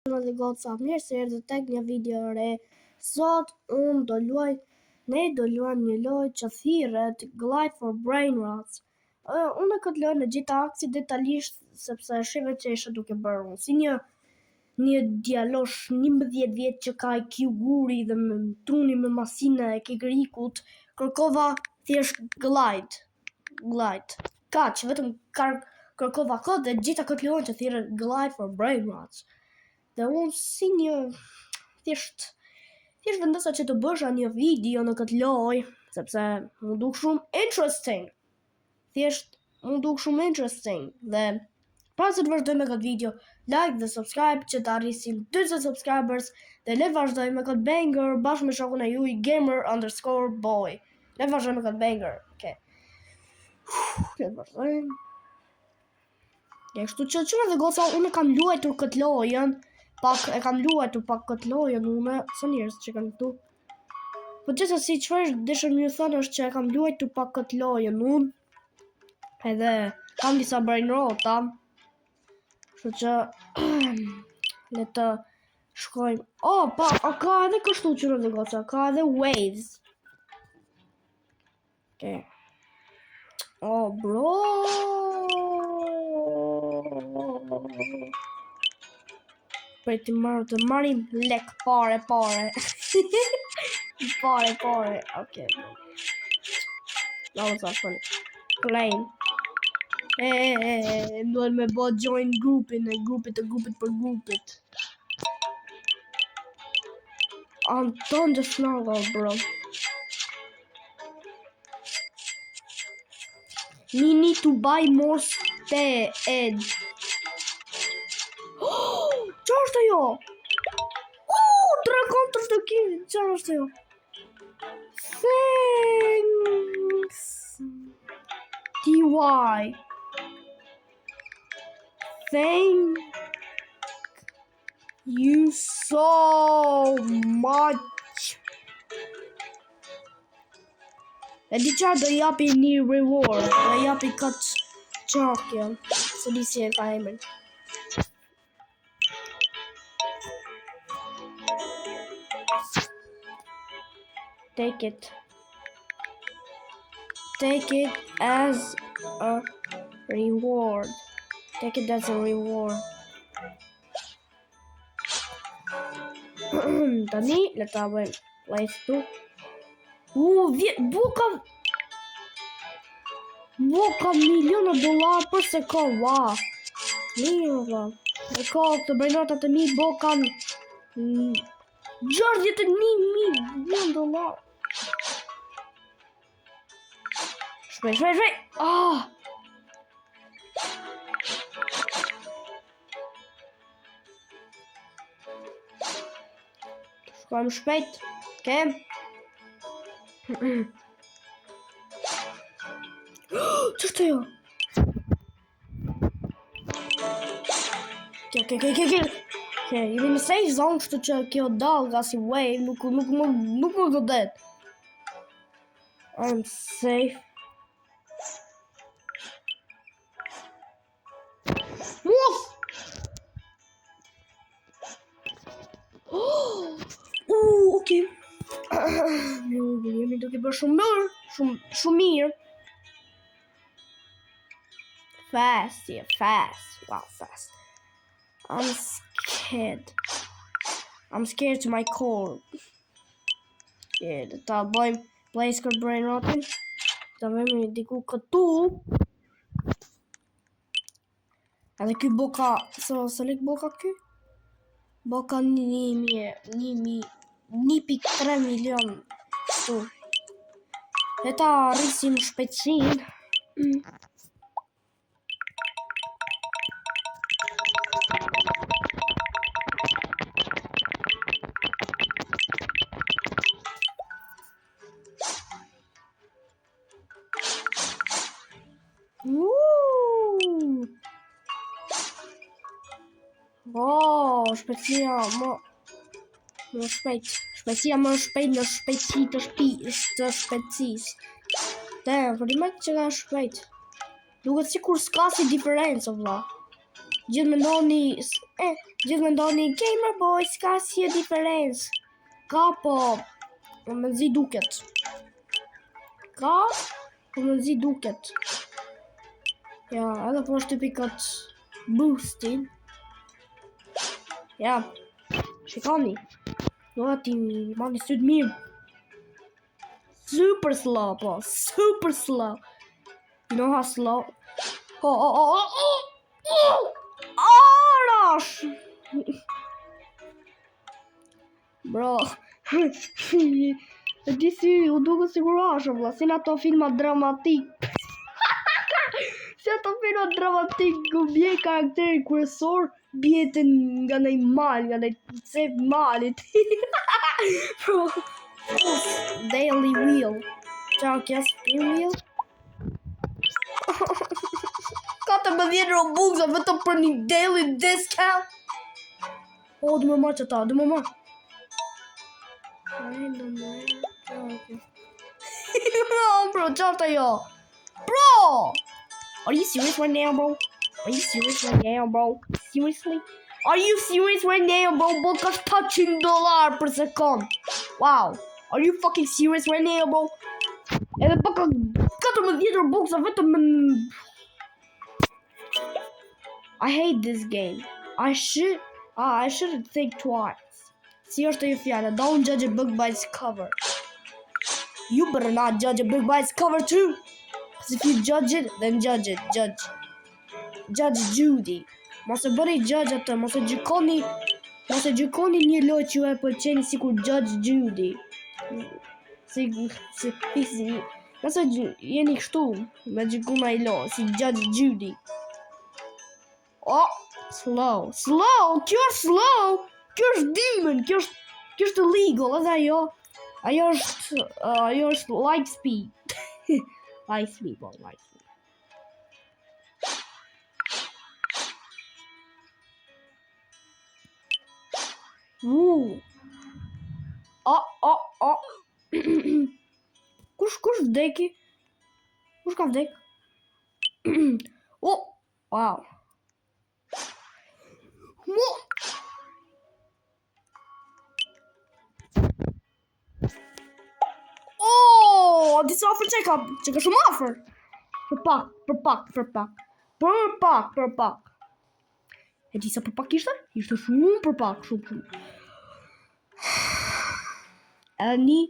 Dhe goca, mirë se erdhët tek një video re. Sot ne do luajmë një lojë që thirret Glide for Brain Rots. Unë këtë lojë në gjitha aksidentalisht sepse shive që isha duke bërë unë. Si një djalosh 11 vjeç që ka IQ guri dhe me truni me masina e kikrikut, kërkova thjesht Glide. Kaq, vetëm kërkova kod dhe gjitha këtë lojë që thirret Glide for Brain Rots. Dhe unë si një thjesht vendosa që të bësha një video në këtë lojë, sepse më duk shumë interesting. Dhe pas se të vazhdoj me këtë video, like dhe subscribe që të arrisim 20 subscribers dhe le vazhdoj me këtë banger bashkë me shokun e juaj gamer_boy. Le vazhdoj me këtë banger. Okay. Le vazhdojmë. Kështu që çuna dhe goca, unë kam luajtur këtë lojën. E kam luajtur pak këtë lojën unë, sa njerëz që kanë këtu. Po gjithsesi çfarë dëshiroj m'ju thënë është që e kam luajtur pak këtë lojën unë. Edhe kam disa brain rota. Kështu që le të shkojmë. Ka edhe kështu që në goca, ka edhe waves. Okay. Bro. Për të marim lek pare. Pare. Okay. That was not funny. Plane. Duhet me bo join grupin për grupit. Anton just snuggle, bro. We need to buy more speed. Qa është ajo? Dragon të shtëki. Qa është ajo? Thanks TY. Thank you so much. E di qa do japi një reward. Do japi këtë qakja. Se di si e ka emrin. Take it as a reward. Tani, le ta bëjmë place tu. Boka miliona $, për se ka, wow. Mirë, e ka këtë brejnota të mi, boka 61 milion $. Shpej. Shkojmë shpejt. Okay. Qështë jo? Okay, jemi në safe zone, kështu që kjo dalga si wave nuk më godet. I'm safe. Okay. Jemi duke bërë shumë mirë. Fast. Wow, fast. I'm scared to my core. Ta bëjmë place kër brain rotin. Ta bëjmë diku këtu. Edhe ky boka, së lik boka ky? Boka 1.3 milion. E ta rrisim shpejtësin. Shpejtësia më shpejt në shpejtësi të shpejtësisë. Për imet që ka shpejt. Duket sikur s'ka si diferencë, vlla. Gjithë mendoni Gjithë mendoni Gamer Boy s'ka si e diferencë. Ka po më zi duket. Ka po më zi duket. Ja, edhe po është pikat boostin. Ja, shikoni. Do ati mani sytë mirë. Super slow, po. Super slow. You know how slow? Arash! Bro. E di si u duke sigurash, vlla, si në ato filma dramatik. Si ato filma dramatik ku bje karakteri kryesor bjete nga nej mal, nga nej cep malit. Bro. Daily Wheel. Ciao, kjo spin wheel? 14 Robux vetëm për një daily discount. O, du më marrë që ta, du më marrë. Bro, qafta jo. Bro! Are you serious right now, bro? Are you serious right now, bro? Seriously? Are you serious right now, bro? Bro, ka $700 per sekund. Wow. Are you fucking serious right now, bro? Edhe baka 14 Robux vetëm I hate this game. I should think twice. Si është e fjala, don't judge a book by its cover. You better not judge a book by its cover too. Because if you judge it, then judge it. Judge Judy. Mos e bëni judge atë, mos e gjykoni një lojë që ju e pëlqeni sikur Judge Judy. Nëse jeni kështu me gjykon ai lojë, si Judge Judy. Oh, slow. Kjo është slow. Kjo është demon. Kjo është illegal. Edhe ajo është light speed. Light speed, bro, light speed. Kush vdeki? Kush ka vdek? Oh, wow. Oh, disa afër që ka shumë afër. Për pak. E disa për pak ishte? Ishte shumë për pak, shumë. Edhe një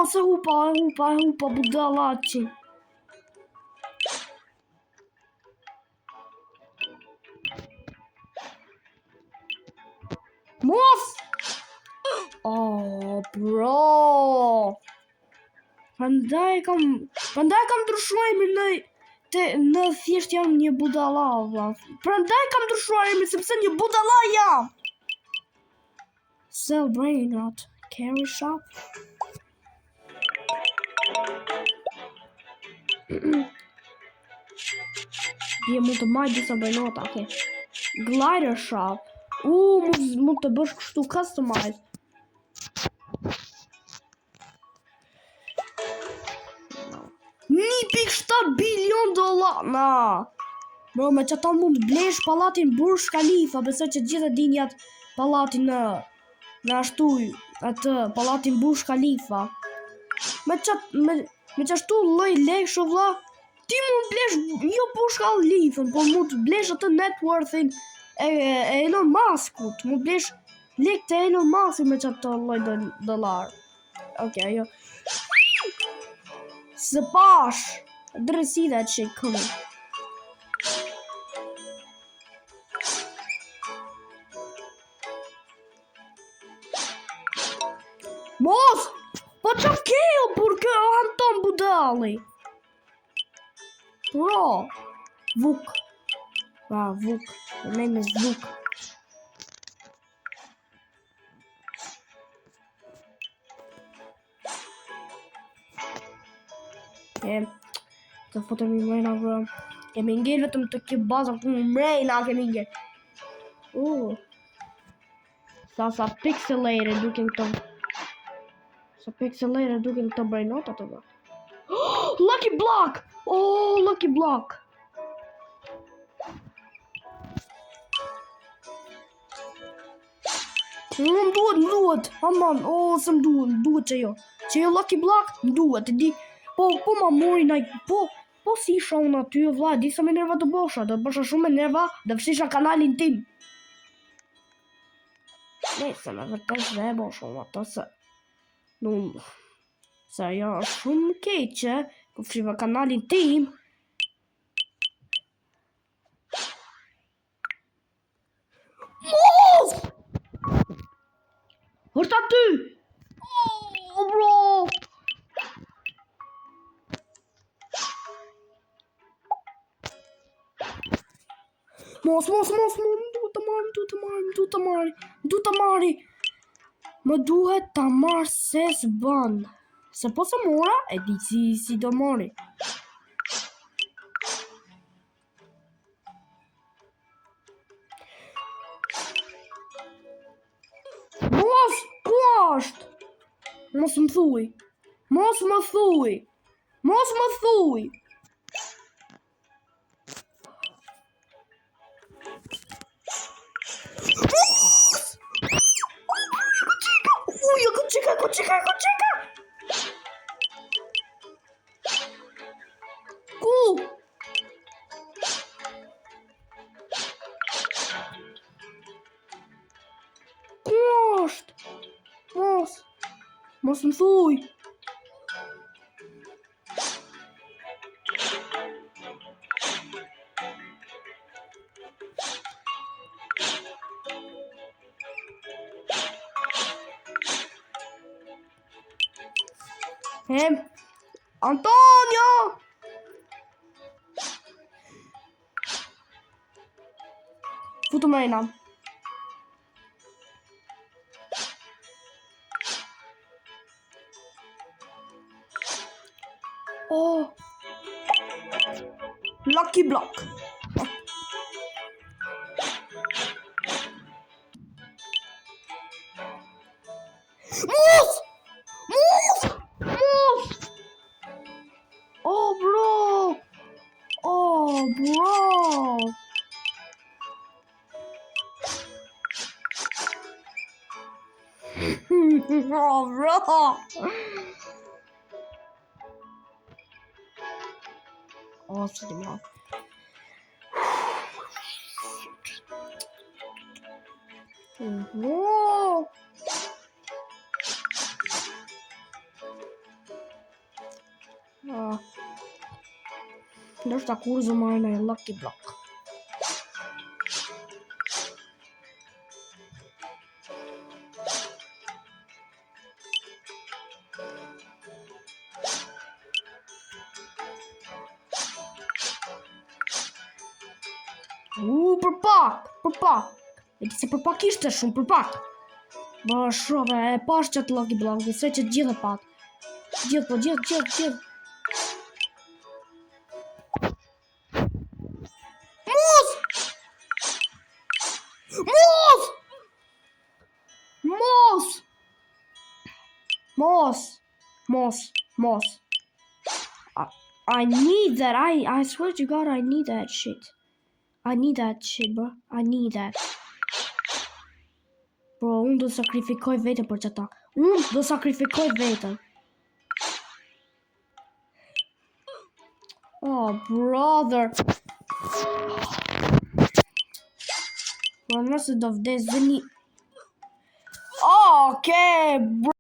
se hupa budalaci. Mos! Oh, bro. Prandaj kam ndryshuar emrin në thjesht jam një budalla, valla. Prandaj kam ndryshuar emrin sepse një budalla jam. Sell brain rot. Carry shop. Bje mund të marrë disa brainota, okay. Glider shop. Mund të bësh kështu customize. $1.7 bilion. Na. Bro, me që ta mund blesh pallatin Burj Khalifa, besoj që gjithë e din jatë pallatin në ashtu atë pallatin Burj Khalifa. Me që ashtu lloj leksh vlla, ti mund blesh jo Burj Khalifa, po mund të blesh atë net worthin e Elon Muskut, mund blesh lek të Elon Muskut me çato lloj dollar. Okay, ajo. Zapash. Didn't see that shit coming. Mos! Po që keo për kë Anton Budalli? Bro! Vuk. Vuk. The name is Vuk. Të foto mi mrena, bro. Kemi ngel vetëm të kjo bazën ku mrejna kemi ngel. Sa pixelated duken këto. Sa pixelated duken këto brainota të bë. Lucky block! Oh, lucky block! Më duhet. Aman, se më duhet që jo. Që jo lucky block, më duhet. Po ma mori naj, po si isha unë aty, vlla, di sa me nerva të bosha, do bësha shumë me nerva, do fshisha kanalin tim. Se me vërtet dhe e bosha unë ato, se ajo është shumë keqe, po fshiva kanalin tim. Mos! Është aty! Bro! Mos, më duhet të marri. Më duhet të marrë se s'ban. Se po se mora, e di si do marri. Mos, ku është? Mos më thuj. Koçika! Ku? Ku është? Mos më thuj. Antonio! Futu mrejna. Lucky block. Mos! Oh, bro! Så det bra. Ndoshta kurzo marrë në lucky block. Përpak. E di se përpak ishte shumë përpak. Ba shove, e pash qatë lucky block, se që gjithë e pat. Gjithë. Mos. I need that. I swear to God, I need that shit. I need that shit, bro. I need that. Bro, unë do sakrifikoj vetën për qëta. Oh, brother. Bro, nëse do vdes dhe një... Okay, bro.